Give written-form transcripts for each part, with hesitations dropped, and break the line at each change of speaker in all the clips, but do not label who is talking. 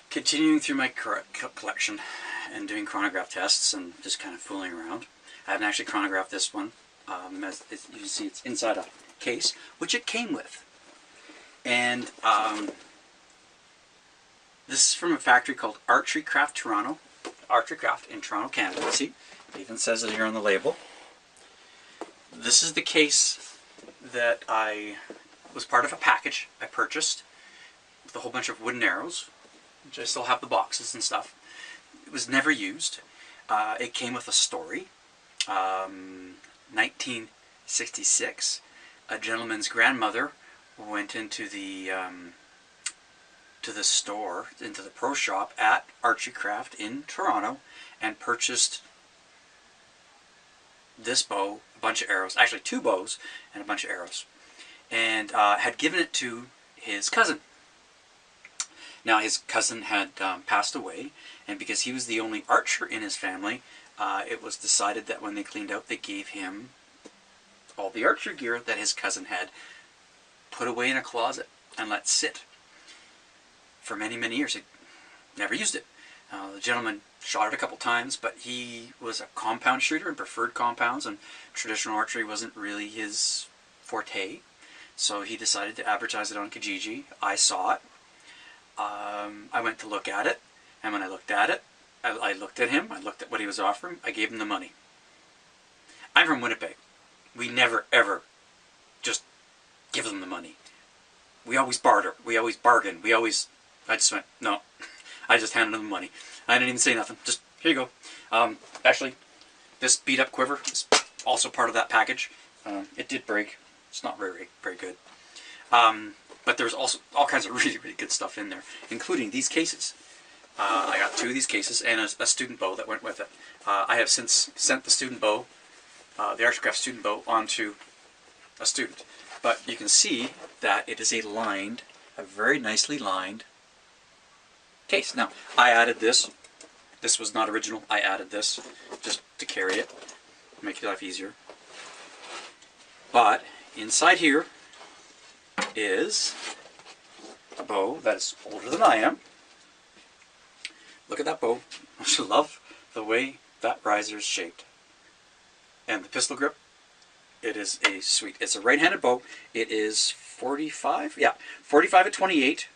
Continuing through my collection and doing chronograph tests and just kind of fooling around. I haven't actually chronographed this one. As you can see, it's inside a case, which it came with. And this is from a factory called Archery Craft, Toronto. Archery Craft in Toronto, Canada. See, it even says it here on the label. This is the case that was part of a package I purchased with a whole bunch of wooden arrows, which I still have the boxes and stuff. It was never used. It came with a story. 1966, a gentleman's grandmother went into the store, into the pro shop at Archery Craft in Toronto, and purchased this bow, a bunch of arrows, actually 2 bows and a bunch of arrows, and had given it to his cousin. Now his cousin had passed away, and because he was the only archer in his family, it was decided that when they cleaned out, they gave him all the archer gear that his cousin had put away in a closet and let sit for many, many years. He never used it. The gentleman shot it a couple times, but he was a compound shooter and preferred compounds, and traditional archery wasn't really his forte. So he decided to advertise it on Kijiji. I saw it. I went to look at it, and when I looked at it, I looked at him, I looked at what he was offering, I gave him the money. I'm from Winnipeg. We never ever just give them the money. We always barter, we always bargain, I just went, no. I just handed him the money. I didn't even say nothing, just, here you go. Actually, this beat up quiver is also part of that package. It did break, it's not very good. But there's also all kinds of really, really good stuff in there, including these cases. I got 2 of these cases and a student bow that went with it. I have since sent the student bow, the Archery Craft student bow, onto a student. But you can see that it is a very nicely lined case. Now, I added this. This was not original. I added this just to carry it, make your life easier. But inside here is a bow that is older than I am. Look at that bow. I just love the way that riser is shaped. And the pistol grip, it is a sweet. It's a right-handed bow. It is 45? Yeah, 45 at 28.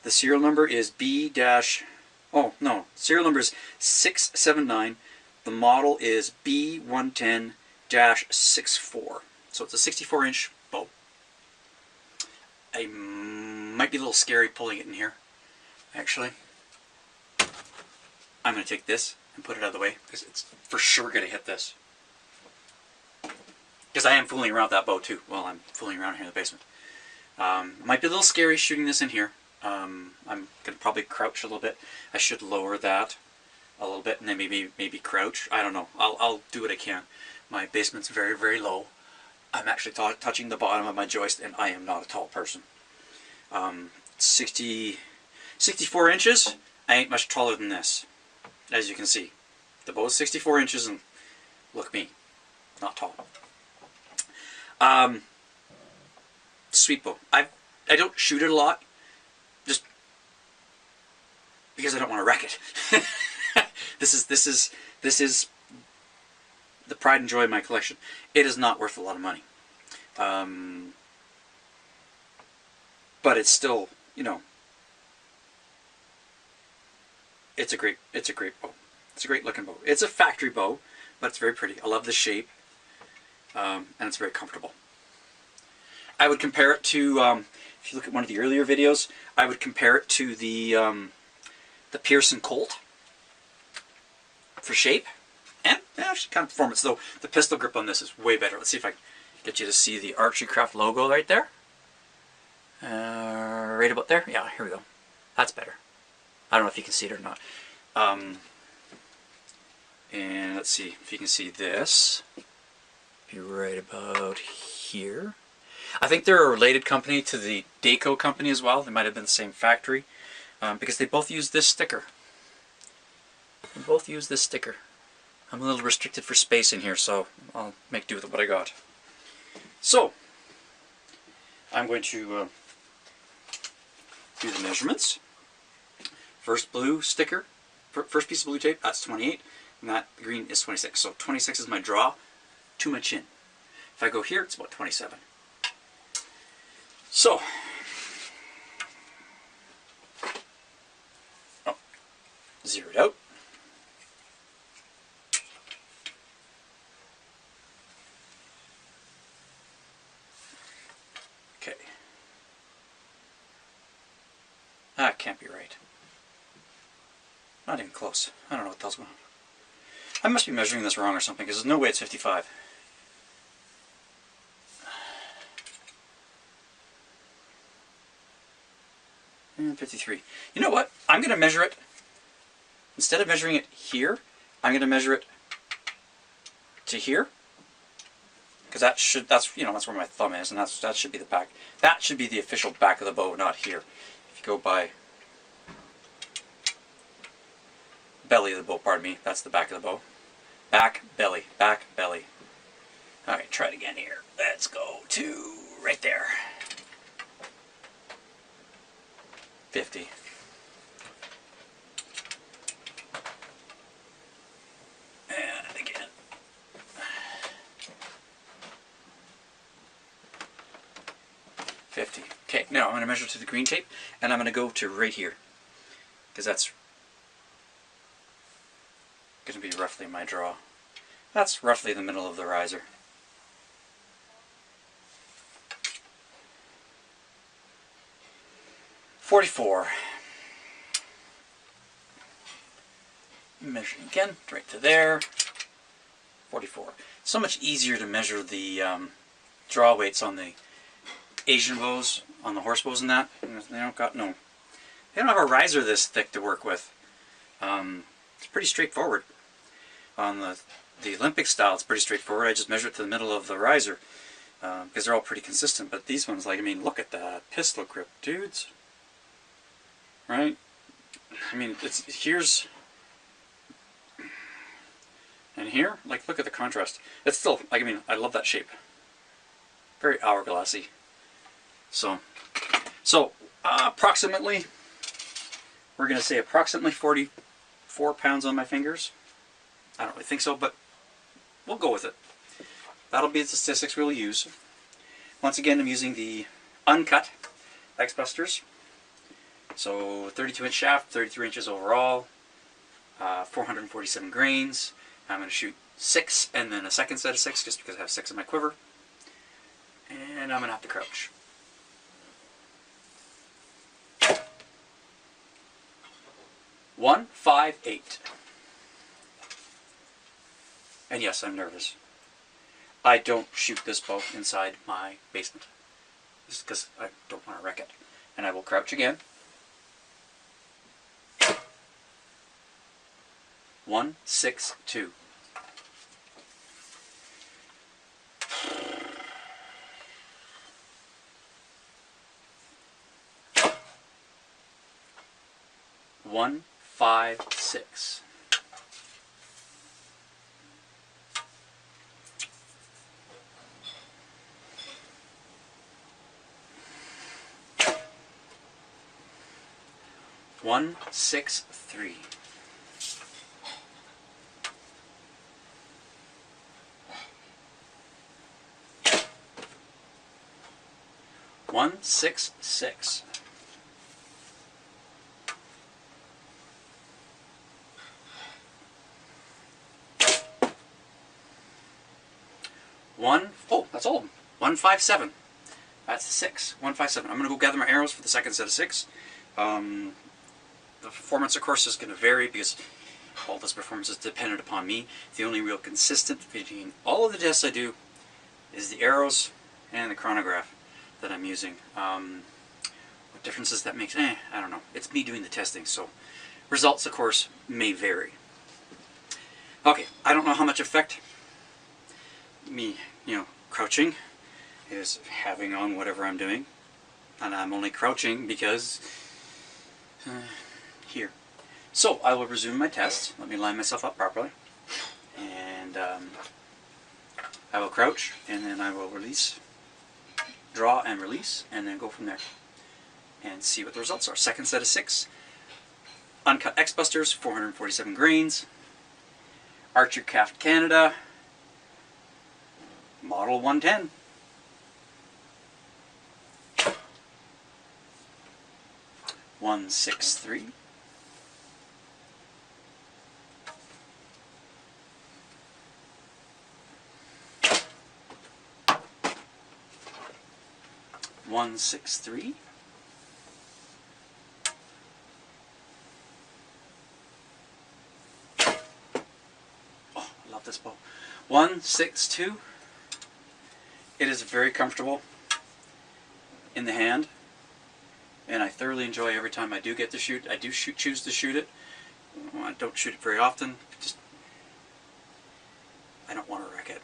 The serial number is serial number is 679. The model is B110-64. So it's a 64-inch bow. I might be a little scary pulling it in here, actually. I'm going to take this and put it out of the way, because it's for sure going to hit this. Because I am fooling around with that bow too, while I'm fooling around here in the basement. Might be a little scary shooting this in here. I'm going to probably crouch a little bit. I should lower that a little bit and then maybe crouch. I don't know. I'll do what I can. My basement's very, very low. I'm actually touching the bottom of my joist, and I am not a tall person. 64 inches, I ain't much taller than this. As you can see, the bow is 64 inches, and look me, not tall. Sweet bow. I don't shoot it a lot, just because I don't want to wreck it. This is the pride and joy of my collection. It is not worth a lot of money, but it's still, you know, it's a great bow. It's a great looking bow. It's a factory bow, but it's very pretty. I love the shape, and it's very comfortable. I would compare it to, if you look at one of the earlier videos, I would compare it to the Pearson Colt for shape and actually kind of performance. Though the pistol grip on this is way better. Let's see if I can get you to see the Archery Craft logo right there. Right about there. Yeah, here we go. That's better. I don't know if you can see it or not. And let's see if you can see this. Be right about here. I think they're a related company to the Daco company as well. They might have been the same factory, because they both use this sticker. They both use this sticker. I'm a little restricted for space in here, so I'll make do with what I got. So, I'm going to do the measurements First blue sticker, first piece of blue tape, that's 28, and that green is 26. So 26 is my draw to my chin. If I go here, it's about 27. So, zeroed out. Okay. That can't be right. Not even close. I don't know what the hell's going on. I must be measuring this wrong or something, because there's no way it's 55. And 53. You know what? I'm going to measure it. Instead of measuring it here, I'm going to measure it to here. Because that's where my thumb is, and that should be the back. That should be the official back of the bow, not here. If you go by belly of the bow, pardon me, that's the back of the bow. Back, belly, back, belly. Alright, try it again here. Let's go to right there. 50. And again. 50. Okay, now I'm going to measure to the green tape, and I'm going to go to right here, because that's going to be roughly my draw. That's roughly the middle of the riser. .44. Measuring again, right to there. 44. So much easier to measure the draw weights on the Asian bows, on the horse bows and that. They don't have a riser this thick to work with. It's pretty straightforward. On the Olympic style, it's pretty straightforward. I just measure it to the middle of the riser because they're all pretty consistent. But these ones, like, I mean, look at that pistol grip, dudes. Right? I mean, here's and here. Like, look at the contrast. It's still, like, I mean, I love that shape. Very hourglassy. So approximately, we're going to say approximately 44 pounds on my fingers. I don't really think so, but we'll go with it. That'll be the statistics we'll use. Once again, I'm using the uncut X-Busters. So 32-inch shaft, 33 inches overall, 447 grains. I'm going to shoot 6 and then a second set of 6 just because I have 6 in my quiver. And I'm going to have to crouch. One, 5, 8. And yes, I'm nervous. I don't shoot this bow inside my basement. Just because I don't want to wreck it. And I will crouch again. 1, 6, 2. One, 5, 6. One, 6, 3. 1, 6, 6. 1, oh, that's all of them. 1, 5, 7. That's the 6. 1, 5, 7. I'm going to go gather my arrows for the second set of 6. The performance, of course, is going to vary because all this performance is dependent upon me. The only real consistent between all of the tests I do is the arrows and the chronograph that I'm using. What differences that makes? I don't know. It's me doing the testing, so results, of course, may vary. Okay, I don't know how much effect me, crouching is having on whatever I'm doing, and I'm only crouching because here. So I will resume my test. Let me line myself up properly, and I will crouch, and then I will release, draw and release, and then go from there and see what the results are. Second set of 6. Uncut X-Busters, 447 grains. Archery Craft Canada, model 110. .163. .163. Oh, I love this bow. .162. It is very comfortable in the hand, and I thoroughly enjoy every time I do get to shoot. I do choose to shoot it. I don't shoot it very often. Just I don't want to wreck it.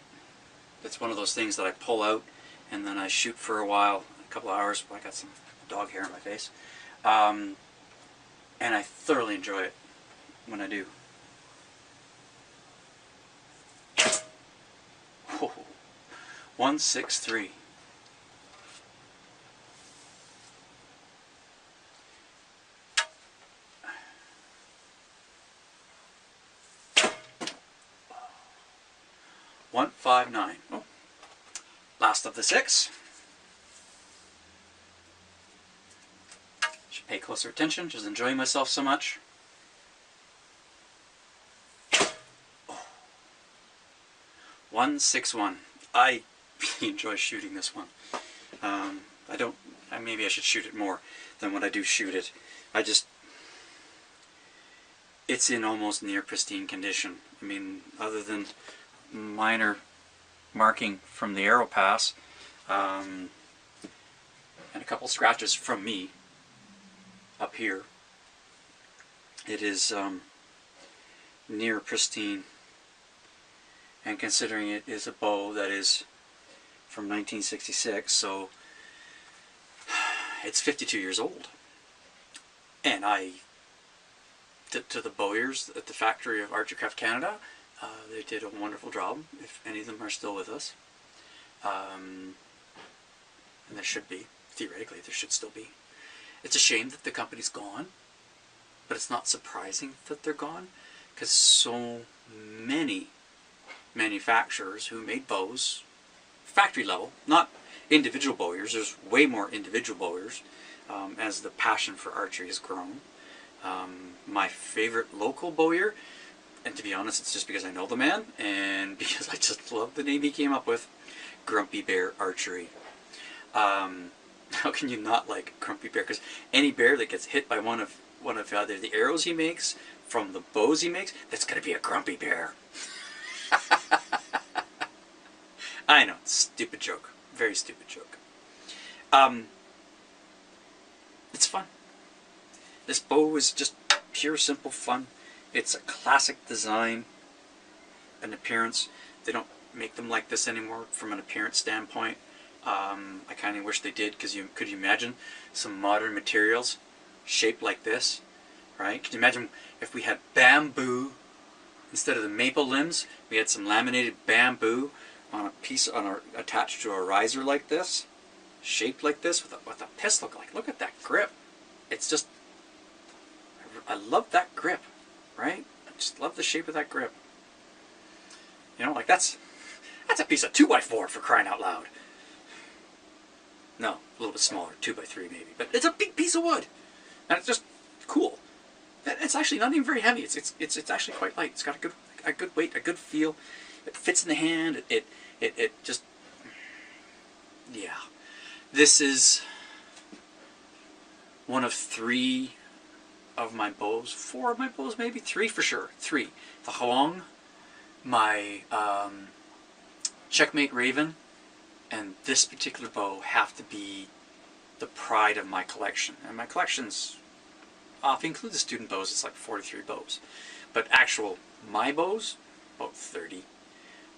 It's one of those things that I pull out and then I shoot for a while, a couple of hours. I got some dog hair on my face, and I thoroughly enjoy it when I do. Whoa. 163. .159. Oh. Last of the 6. Should pay closer attention, just enjoying myself so much. Oh. 161. I really enjoy shooting this one. Maybe I should shoot it more than when I do shoot it. It's in almost near pristine condition. I mean, other than minor marking from the arrow pass, and a couple scratches from me up here, it is near pristine. And considering it is a bow that is from 1966, so it's 52 years old. And to the bowyers at the factory of Archery Craft Canada, they did a wonderful job, if any of them are still with us. And there should be, theoretically, there should still be. It's a shame that the company's gone, but it's not surprising that they're gone, because so many manufacturers who made bows, factory level, not individual bowyers, there's way more individual bowyers, as the passion for archery has grown. My favorite local bowyer, and to be honest, it's just because I know the man, and because I just love the name he came up with, Grumpy Bear Archery. How can you not like Grumpy Bear? Because any bear that gets hit by one of either the arrows he makes, from the bows he makes, that's going to be a grumpy bear. I know, stupid joke. Very stupid joke. It's fun. This bow is just pure, simple fun. It's a classic design and appearance. They don't make them like this anymore from an appearance standpoint. I kind of wish they did, because could you imagine some modern materials shaped like this, right? Could you imagine if we had bamboo instead of the maple limbs? We had some laminated bamboo on a piece attached to a riser like this, shaped like this, with a pistol. Look at that grip. It's just, I love that grip, right? I just love the shape of that grip. You know, like that's a piece of 2x4 for crying out loud. No, a little bit smaller, 2x3 maybe, but it's a big piece of wood, and it's just cool. It's actually not even very heavy. It's actually quite light. It's got a good weight, a good feel. It fits in the hand. It just, yeah. This is one of 3 of my bows, 4 of my bows, maybe 3 for sure. 3. The Huang, my Checkmate Raven, and this particular bow have to be the pride of my collection. And my collection's, if you include the student bows, it's like 43 bows. But actual, my bows, about 30.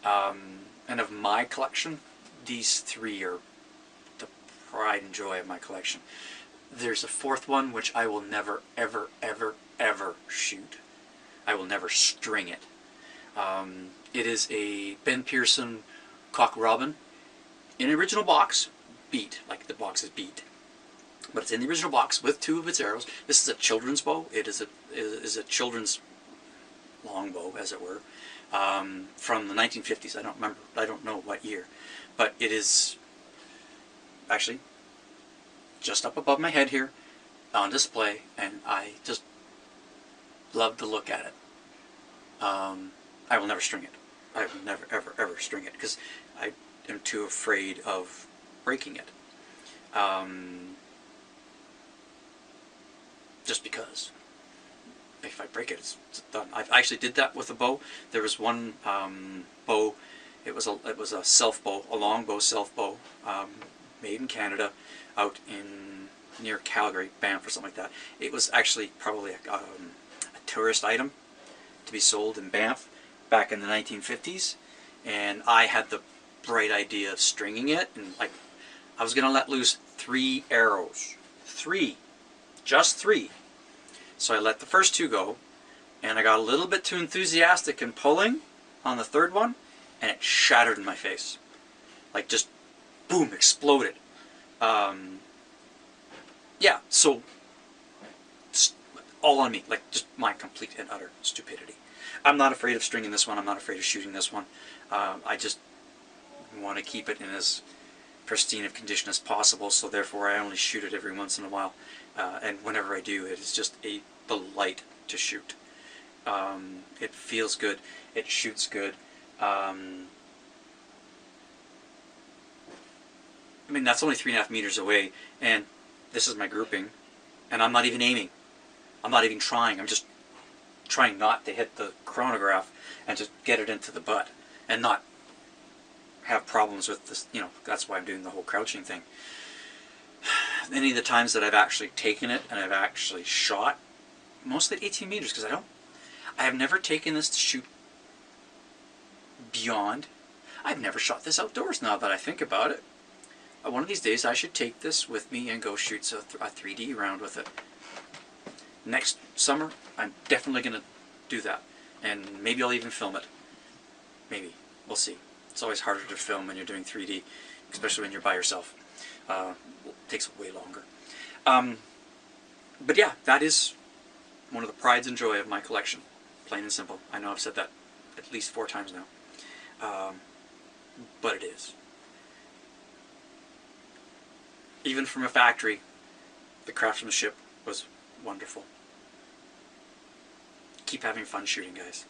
And of my collection, these 3 are the pride and joy of my collection. There's a 4th one which I will never, ever, ever, ever shoot. I will never string it. It is a Ben Pearson Cock Robin in original box, beat, like the box is beat. but it's in the original box with 2 of its arrows. This is a children's bow. It is a children's longbow, as it were, from the 1950s. I don't remember. I don't know what year, but it is actually just up above my head here on display, and I just love to look at it. I will never string it. I will never, ever, ever string it because I am too afraid of breaking it. Just because if I break it, it's done. I actually did that with a bow. There was one bow. It was a self bow, a longbow self bow, made in Canada, out in near Calgary, Banff or something like that. It was actually probably a tourist item to be sold in Banff back in the 1950s, and I had the bright idea of stringing it, and like I was gonna let loose 3 arrows, 3, just 3. So I let the first 2 go, and I got a little bit too enthusiastic in pulling on the 3rd one, and it shattered in my face, like just boom, exploded. Yeah, so all on me, like just my complete and utter stupidity. I'm not afraid of stringing this one. I'm not afraid of shooting this one. I just want to keep it in as pristine of condition as possible, so therefore I only shoot it every once in a while. And whenever I do, it is just a delight to shoot. It feels good. It shoots good. I mean, that's only 3.5 meters away, and this is my grouping, and I'm not even aiming. I'm not even trying. I'm just trying not to hit the chronograph and just get it into the butt and not have problems with this. You know, that's why I'm doing the whole crouching thing. Any of the times that I've actually taken it and I've actually shot, mostly at 18 meters, because I have never taken this to shoot beyond. I've never shot this outdoors, now that I think about it. One of these days I should take this with me and go shoot a 3D round with it. Next summer I'm definitely going to do that, and maybe I'll even film it. Maybe. We'll see. It's always harder to film when you're doing 3D, especially when you're by yourself. It takes way longer. But yeah, that is one of the prides and joy of my collection. Plain and simple. I know I've said that at least 4 times now. But it is. Even from a factory, the craftsmanship was wonderful. Keep having fun shooting, guys.